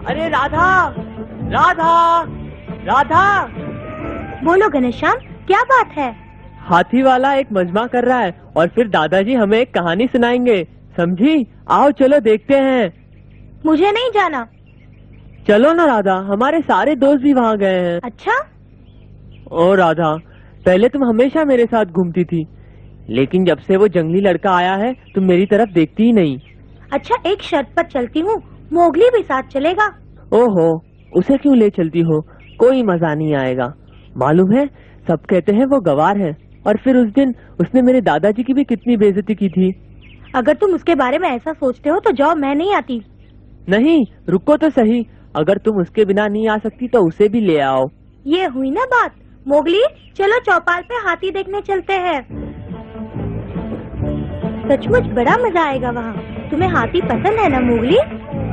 अरे राधा, राधा, राधा। बोलो घनश्याम, क्या बात है? हाथी वाला एक मजमा कर रहा है और फिर दादाजी हमें एक कहानी सुनाएंगे, समझी? आओ चलो देखते हैं। मुझे नहीं जाना। चलो ना राधा, हमारे सारे दोस्त भी वहाँ गए हैं। अच्छा? ओ राधा, पहले तुम हमेशा मेरे साथ घूमती थी, लेकिन जब से वो जंगली लड़का आया है तुम मेरी तरफ देखती ही नहीं। अच्छा, एक शर्त पर चलती हूँ, मोगली भी साथ चलेगा। ओहो, उसे क्यों ले चलती हो? कोई मजा नहीं आएगा। मालूम है, सब कहते हैं वो गवार है, और फिर उस दिन उसने मेरे दादाजी की भी कितनी बेइज्जती की थी। अगर तुम उसके बारे में ऐसा सोचते हो तो जाओ, मैं नहीं आती। नहीं, रुको तो सही। अगर तुम उसके बिना नहीं आ सकती तो उसे भी ले आओ। ये हुई ना बात। मोगली, चलो चौपाल पे हाथी देखने चलते हैं। सचमुच बड़ा मजा आएगा वहाँ। तुम्हें हाथी पसंद है ना मोगली?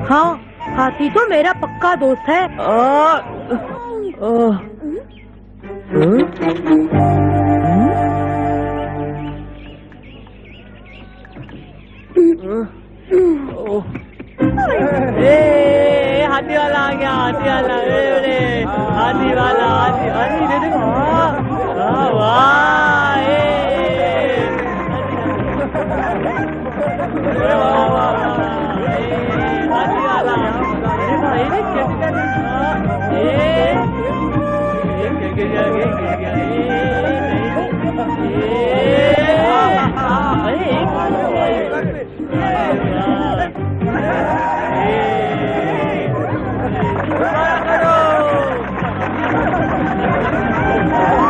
हाँ, हाथी तो मेरा पक्का दोस्त है। हाथी वाला आ गया, हाथी वाला। हाथी वाला, हाथी। अरे देखो, वाह,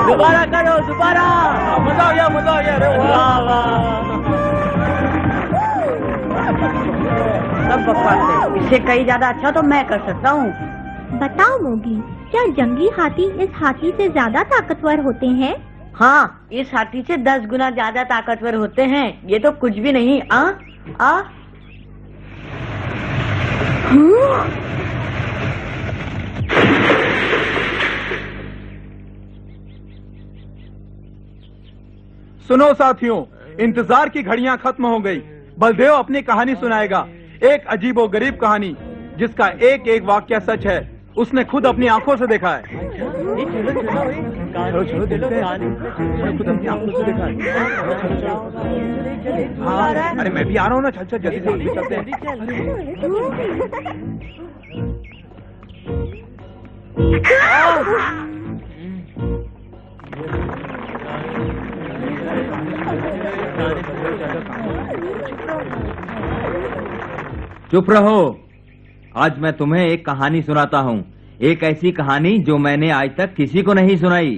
दोबारा करो, दोबारा। मजा आ गया, मजा आ गया। अरे वाह वाह, सब बकवास है। इससे कहीं ज्यादा अच्छा तो मैं कर सकता हूँ। बताओ मोगली, क्या जंगली हाथी इस हाथी से ज्यादा ताकतवर होते हैं? हाँ, इस हाथी से 10 गुना ज्यादा ताकतवर होते हैं। ये तो कुछ भी नहीं। सुनो साथियों, इंतजार की घड़ियां खत्म हो गई। बलदेव अपनी कहानी सुनाएगा, एक अजीबोगरीब कहानी जिसका एक एक वाक्य सच है। उसने खुद अपनी आंखों से देखा है। अरे मैं भी आ रहा हूँ ना। चल चल जल्दी जल्दी चलते चुप रहो। आज मैं तुम्हें एक कहानी सुनाता हूँ, एक ऐसी कहानी जो मैंने आज तक किसी को नहीं सुनाई।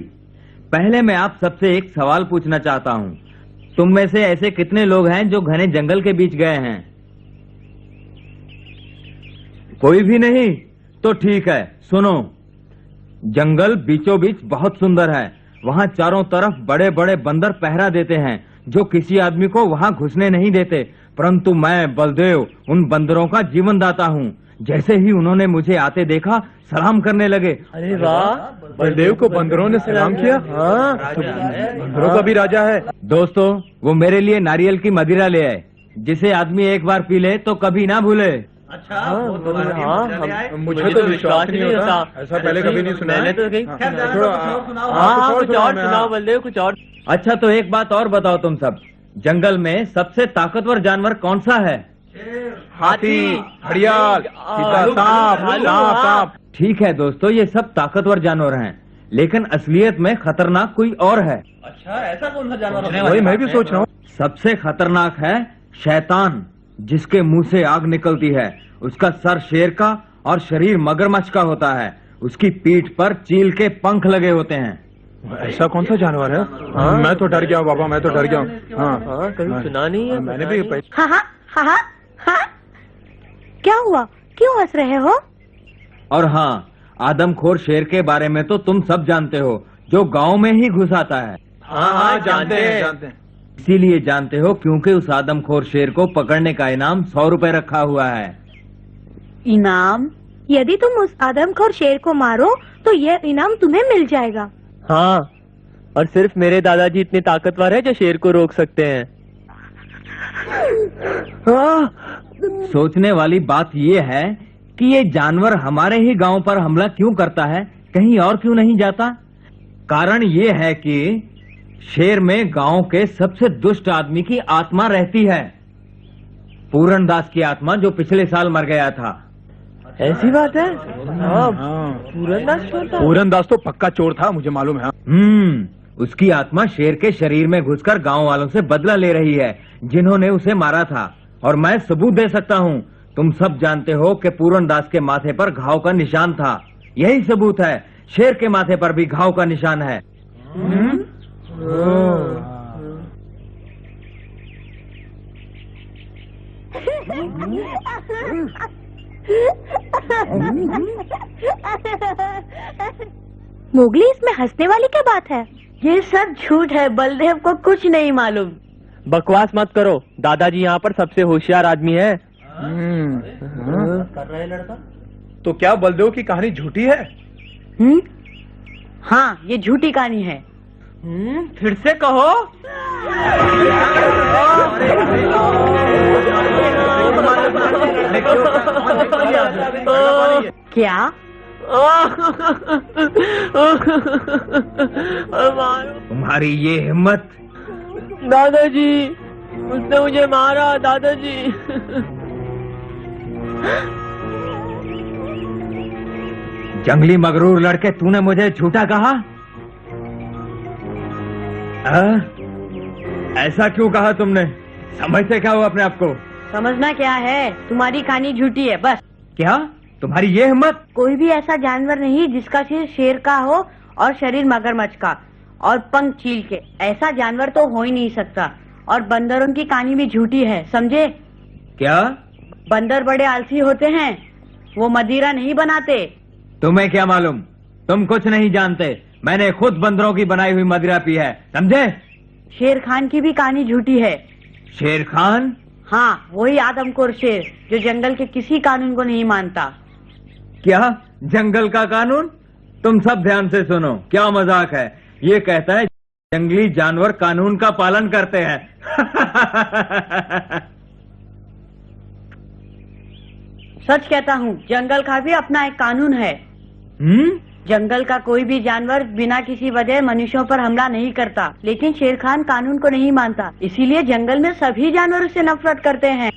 पहले मैं आप सबसे एक सवाल पूछना चाहता हूँ। तुम में से ऐसे कितने लोग हैं जो घने जंगल के बीच गए हैं? कोई भी नहीं? तो ठीक है, सुनो। जंगल बीचों बीच बहुत सुंदर है। वहाँ चारों तरफ बड़े बड़े बंदर पहरा देते हैं जो किसी आदमी को वहाँ घुसने नहीं देते। परंतु मैं बलदेव उन बंदरों का जीवन दाता हूँ। जैसे ही उन्होंने मुझे आते देखा, सलाम करने लगे। अरे वाह, बलदेव को बंदरों ने सलाम किया। हाँ, तो बंदरों का भी राजा है। दोस्तों, वो मेरे लिए नारियल की मदिरा ले आए, जिसे आदमी एक बार पी ले तो कभी ना भूले। अच्छा, मुझे तो विश्वास नहीं होता। ऐसा पहले कभी नहीं सुना। मैंने तो कुछ और सुनाओ बलदेव, कुछ और। अच्छा, तो एक बात और बताओ तुम सब, जंगल में सबसे ताकतवर जानवर कौन सा है? हाथी, घड़ियाल, सांप। ठीक है दोस्तों, ये सब ताकतवर जानवर हैं, लेकिन असलियत में खतरनाक कोई और है। अच्छा, ऐसा कौन सा जानवर? वही मैं भी सोच रहा हूँ। सबसे खतरनाक है शैतान, जिसके मुंह से आग निकलती है। उसका सर शेर का और शरीर मगरमच्छ का होता है। उसकी पीठ पर चील के पंख लगे होते हैं। ऐसा कौन सा जानवर है? मैं तो डर गया बाबा, मैं तो डर गया हूँ। हाँ, कभी सुना नहीं है। मैंने भी हाँ हाँ हाँ हाँ हाँ। क्या हुआ, क्यों हंस रहे हो? और हाँ, आदमखोर शेर के बारे में तो तुम सब जानते हो, जो गांव में ही घुस आता है। हाँ, जानते हैं, जानते हैं। इसीलिए जानते हो क्योंकि उस आदमखोर शेर को पकड़ने का इनाम 100 रुपए रखा हुआ है। इनाम? यदि तुम उस आदमखोर शेर को मारो तो यह इनाम तुम्हें मिल जाएगा। हाँ, और सिर्फ मेरे दादाजी इतने ताकतवर है जो शेर को रोक सकते हैं। सोचने वाली बात ये है कि ये जानवर हमारे ही गांव पर हमला क्यों करता है, कहीं और क्यों नहीं जाता? कारण ये है कि शेर में गांव के सबसे दुष्ट आदमी की आत्मा रहती है। पूरन दास की आत्मा, जो पिछले साल मर गया था। ऐसी बात है? हाँ, पूरन दास तो पक्का चोर था, मुझे मालूम है। उसकी आत्मा शेर के शरीर में घुसकर गांव वालों से बदला ले रही है, जिन्होंने उसे मारा था। और मैं सबूत दे सकता हूँ। तुम सब जानते हो कि पूरन दास के माथे पर घाव का निशान था। यही सबूत है। शेर के माथे पर भी घाव का निशान है। मोगली, इसमें हंसने वाली क्या बात है? ये सब झूठ है, बलदेव को कुछ नहीं मालूम। बकवास मत करो, दादाजी यहाँ पर सबसे होशियार आदमी है। कर रहा है लड़का। तो क्या बलदेव की कहानी झूठी है? हाँ, ये झूठी कहानी है। फिर से कहो। क्या? तुम्हारी ये हिम्मत! दादाजी, उसने मुझे मारा। दादाजी, जंगली मगरूर लड़के, तूने मुझे झूठा कहा? ऐसा क्यों कहा तुमने? समझते क्या हो अपने आप को? समझना क्या है, तुम्हारी कहानी झूठी है बस। क्या? तुम्हारी ये हिम्मत? कोई भी ऐसा जानवर नहीं जिसका सिर शेर का हो और शरीर मगरमच्छ का और पंख चील के। ऐसा जानवर तो हो ही नहीं सकता। और बंदरों की कहानी भी झूठी है, समझे? क्या? बंदर बड़े आलसी होते हैं, वो मदिरा नहीं बनाते। तुम्हें क्या मालूम? तुम कुछ नहीं जानते। मैंने खुद बंदरों की बनाई हुई मदिरा पी है, समझे? शेर खान की भी कहानी झूठी है। शेर खान? हाँ, वही आदमखोर शेर जो जंगल के किसी कानून को नहीं मानता। क्या? जंगल का कानून? तुम सब ध्यान से सुनो, क्या मजाक है। ये कहता है जंगली जानवर कानून का पालन करते हैं। सच कहता हूँ, जंगल का भी अपना एक कानून है। जंगल का कोई भी जानवर बिना किसी वजह मनुष्यों पर हमला नहीं करता, लेकिन शेर खान कानून को नहीं मानता। इसीलिए जंगल में सभी जानवर उससे नफरत करते हैं।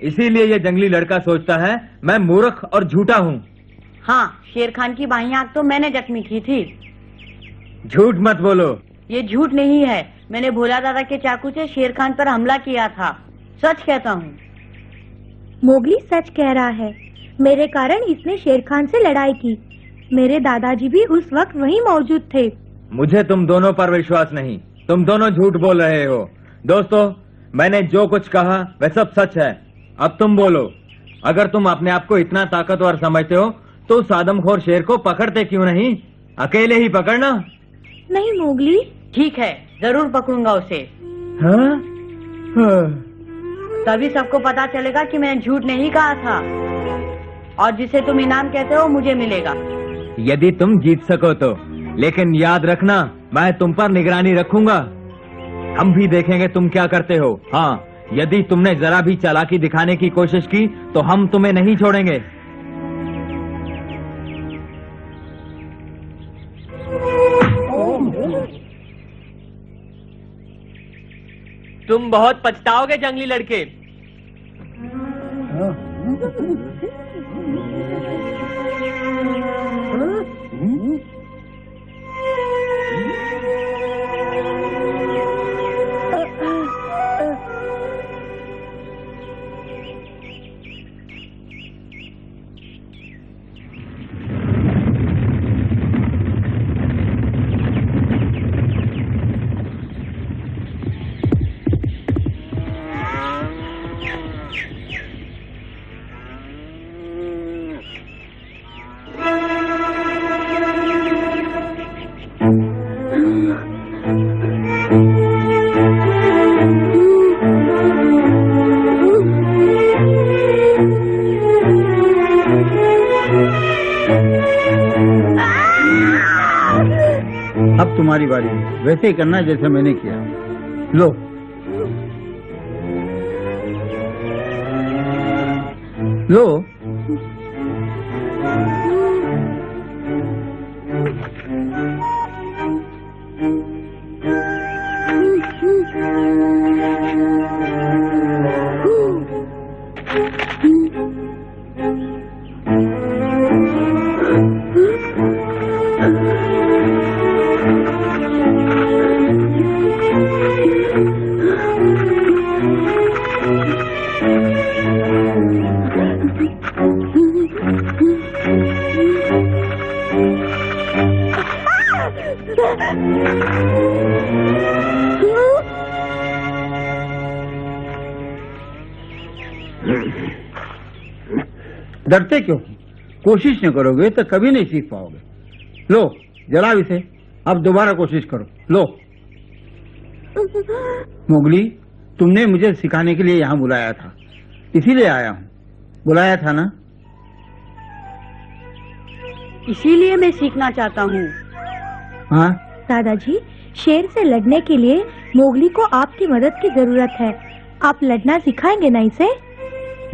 इसीलिए ये जंगली लड़का सोचता है मैं मूर्ख और झूठा हूँ। हाँ, शेर खान की बाईं आंख तो मैंने जख्मी की थी। झूठ मत बोलो। ये झूठ नहीं है, मैंने भोला दादा के चाकू से शेर खान पर हमला किया था। सच कहता हूँ। मोगली सच कह रहा है। मेरे कारण इसने शेर खान से लड़ाई की। मेरे दादाजी भी उस वक्त वहीं मौजूद थे। मुझे तुम दोनों पर विश्वास नहीं। तुम दोनों झूठ बोल रहे हो। दोस्तों, मैंने जो कुछ कहा वह सब सच है। अब तुम बोलो, अगर तुम अपने आप को इतना ताकतवर समझते हो तो उस आदमखोर शेर को पकड़ते क्यों नहीं? अकेले ही पकड़ना। नहीं मोगली। ठीक है, जरूर पकड़ूंगा उसे। हाँ? तभी सबको पता चलेगा कि मैंने झूठ नहीं कहा था। और जिसे तुम इनाम कहते हो मुझे मिलेगा। यदि तुम जीत सको तो। लेकिन याद रखना, मैं तुम पर निगरानी रखूंगा। हम भी देखेंगे तुम क्या करते हो। हाँ, यदि तुमने जरा भी चालाकी दिखाने की कोशिश की तो हम तुम्हें नहीं छोड़ेंगे। तुम बहुत पछताओगे जंगली लड़के। अब तुम्हारी बारी है, वैसे ही करना जैसे मैंने किया। लो। लो। डरते क्यों? कोशिश न करोगे तो कभी नहीं सीख पाओगे। लो जला इसे, अब दोबारा कोशिश करो। लो। मोगली, तुमने मुझे सिखाने के लिए यहाँ बुलाया था, इसीलिए आया हूँ। बुलाया था ना? इसीलिए मैं सीखना चाहता हूँ। हाँ दादाजी, शेर से लड़ने के लिए मोगली को आपकी मदद की जरूरत है। आप लड़ना सिखाएंगे ना इसे?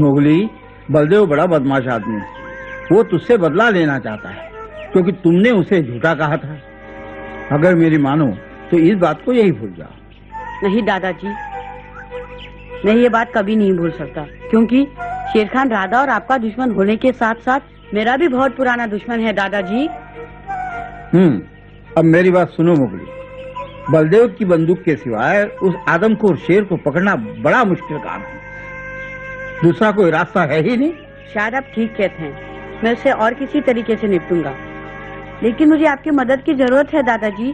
मोगली, बलदेव बड़ा बदमाश आदमी है। वो तुझसे बदला लेना चाहता है क्योंकि तुमने उसे झूठा कहा था। अगर मेरी मानो तो इस बात को यही भूल जाओ। नहीं दादाजी, मैं ये बात कभी नहीं भूल सकता, क्योंकि शेर खान राधा और आपका दुश्मन होने के साथ साथ मेरा भी बहुत पुराना दुश्मन है दादाजी। अब मेरी बात सुनो मोगली, बलदेव की बंदूक के सिवाय उस आदमखोर शेर को पकड़ना बड़ा मुश्किल काम है। दूसरा कोई रास्ता है ही नहीं। शायद आप ठीक कहते हैं, मैं उसे और किसी तरीके से निपटूंगा, लेकिन मुझे आपकी मदद की जरूरत है दादाजी।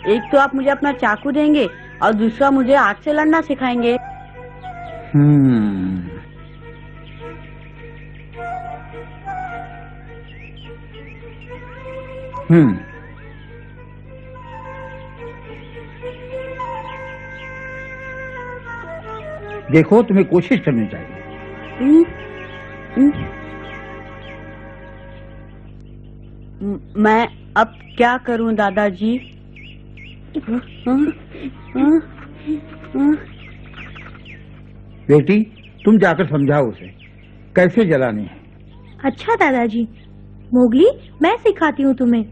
एक तो आप मुझे अपना चाकू देंगे और दूसरा मुझे आग से लड़ना सिखाएंगे। देखो, तुम्हें कोशिश करनी चाहिए। मैं अब क्या करूं दादाजी? बेटी, तुम जाकर समझाओ उसे कैसे जलानी है। अच्छा दादाजी, मोगली मैं सिखाती हूँ तुम्हें।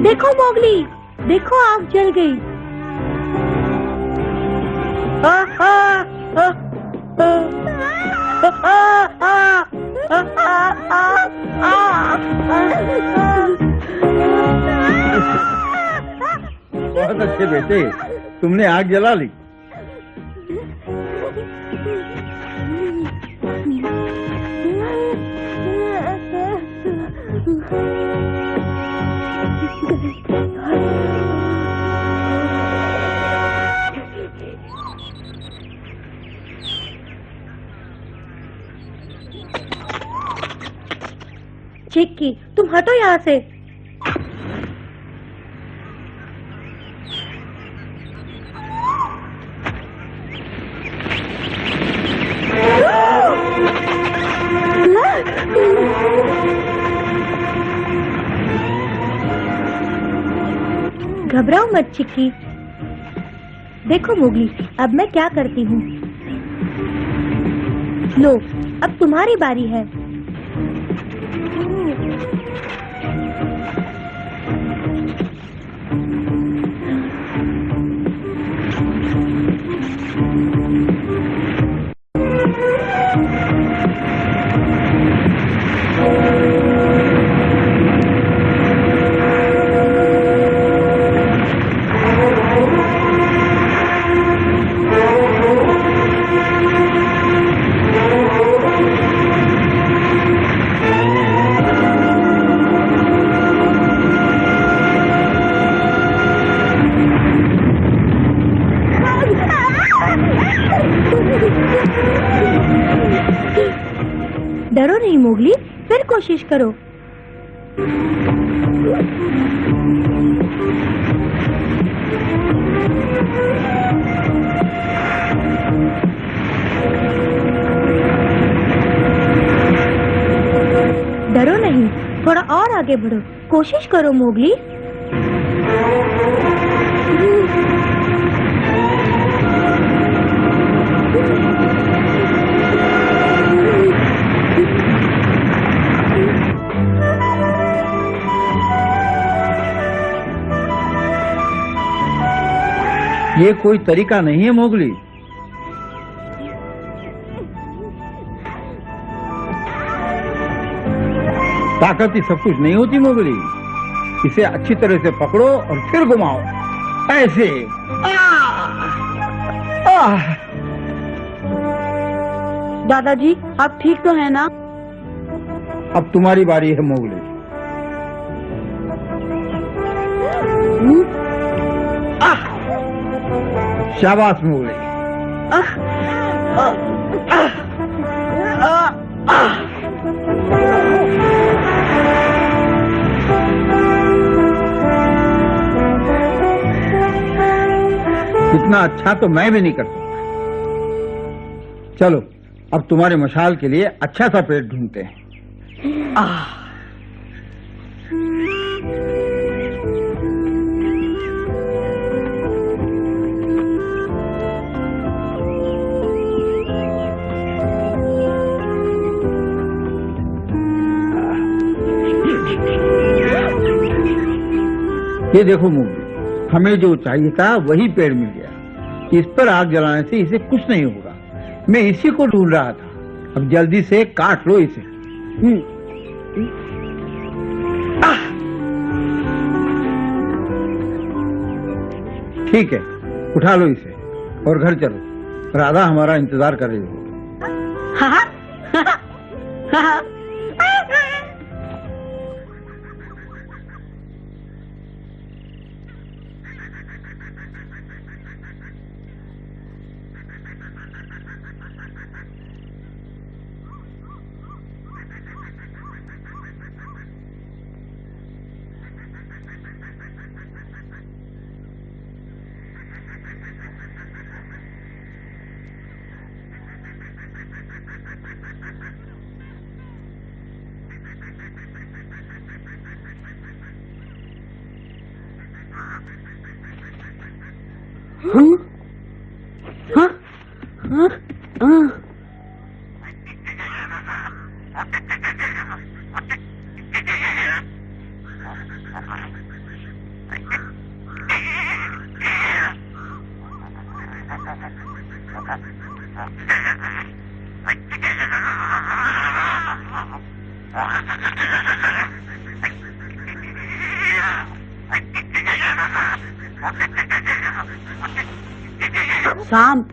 देखो मोगली, देखो आग जल गई। बहुत अच्छे बेटे, तुमने आग जला ली। चिक्की, तुम हटो यहाँ से। घबराओ मत चिक्की। देखो मोगली, अब मैं क्या करती हूँ। लो, अब तुम्हारी बारी है। डरो नहीं मोगली, फिर कोशिश करो। डरो नहीं, थोड़ा और आगे बढ़ो, कोशिश करो मोगली। ये कोई तरीका नहीं है मोगली। ताकत ही सब कुछ नहीं होती मोगली। इसे अच्छी तरह से पकड़ो और फिर घुमाओ, ऐसे। दादाजी आप ठीक तो है ना? अब तुम्हारी बारी है मोगली। शाबाश मोगली। इतना अच्छा तो मैं भी नहीं कर सकता। चलो अब तुम्हारे मशाल के लिए अच्छा सा पेड़ ढूंढते हैं। ये देखो मोगली, हमें जो चाहिए था वही पेड़ मिल गया। इस पर आग जलाने से इसे कुछ नहीं होगा। मैं इसी को ढूंढ रहा था। अब जल्दी से काट लो इसे। ठीक है, उठा लो इसे और घर चलो। राधा हमारा इंतजार कर रही हो। सांप।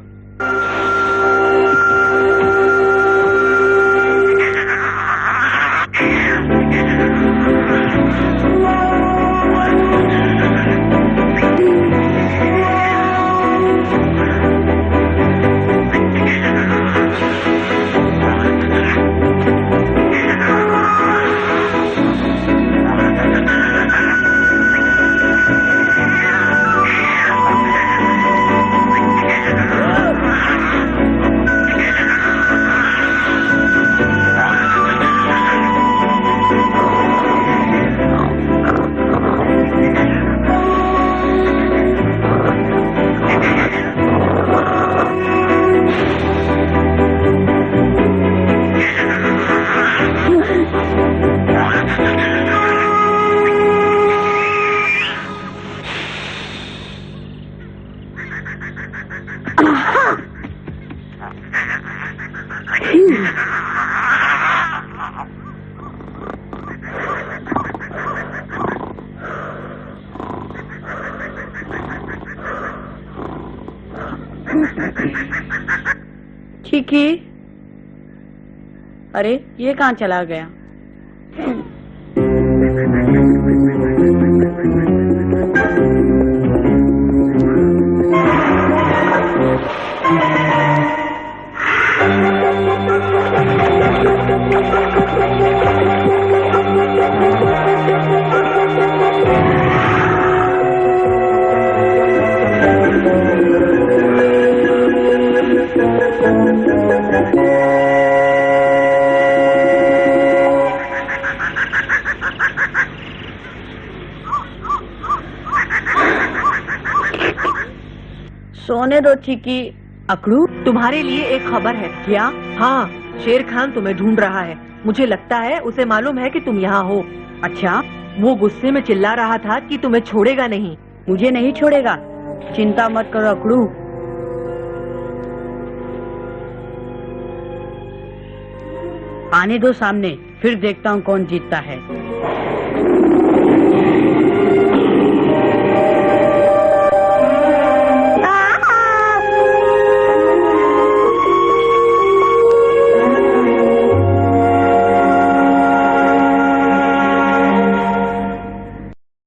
चिकी, अरे ये कहाँ चला गया? होने दो चिकी। अकड़ू, तुम्हारे लिए एक खबर है। क्या? हाँ, शेर खान तुम्हें ढूंढ रहा है। मुझे लगता है उसे मालूम है कि तुम यहाँ हो। अच्छा, वो गुस्से में चिल्ला रहा था कि तुम्हें छोड़ेगा नहीं। मुझे नहीं छोड़ेगा, चिंता मत करो अकड़ू। आने दो सामने, फिर देखता हूँ कौन जीतता है।